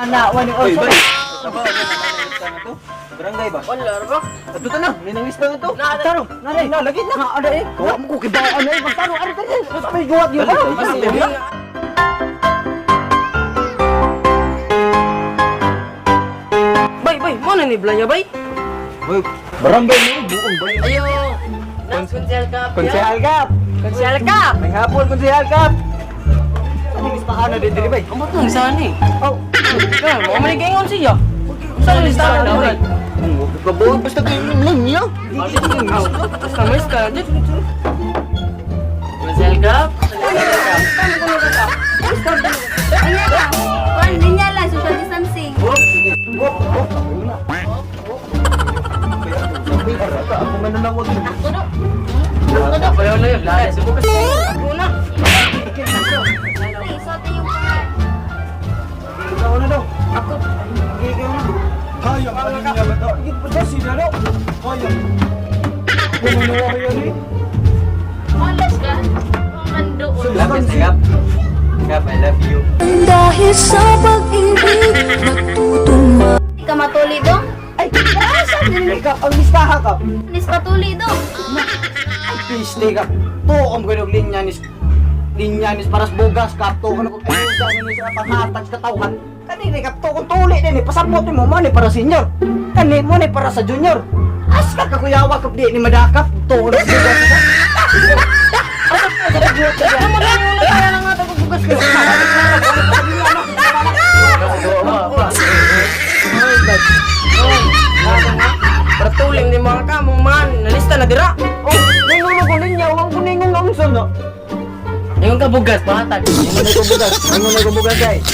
Anak, wani Uy, oso. bay. Aba, ano na to? Barangay ba? Wala ba? Ato ta na, ninangis na to. Taro, nanay, Nalagit na. ada eh. Kawa mo ko kibao ano eh, magtaro, ano ka din? Basta may guwat yun. Balik, Basta balik. yun. Bay, mo na ni Blaya, bay? Uy, barangay mo, buong bay. Ayo. Konsehal ka. Konsehal Kap. Konsehal ka. May hapon, Konsehal Kap. Ano listahan na din diri bay? Ang butong saan eh? Oh, Mo manigingon siya. Saan listahan na, bay? kabuo basta kayo lang niya. Kamis ka. Konsehal ka. Kuan linya lang social distancing. Ako mananawag. Wala na yun. Lala, subukan sa ako na. Please, sote yung kuan. Ikaw na daw. Ako. Ikaw na. Kaya ka niya ba daw? Ikaw sila daw. Kaya. Bumunuwa kayo ni. Malas ka. Mandoon. Lapit na Kap. Kap, I love you. Dahil sa pag-ibig natutuma. Di ka matuli dong. Ay, saan nila Kap? Ang listahan Kap. Nis patuli dong. Please, Kap. To, ang ganong linyanis paras bugas Kap. To, ano kung ayuda ni sa panghatag sa tauhan. Kanini Kap, to, kung tuli din eh. Pasapot mo mo ni para senior. Kani mo ni para sa junior. As ka kakuyawa Kap, di ni madakap. To, ano bugas ka? Ano mo lang yung kaya lang natin bugas ko. Pertuling ni mga kamong man. Nalista na dira. Oh, nangulo ko linya. Huwag ko ningon ang usan na. Yung kabugas, pangatag. Nangulo ko bugas. Nangulo ko bugas, guys.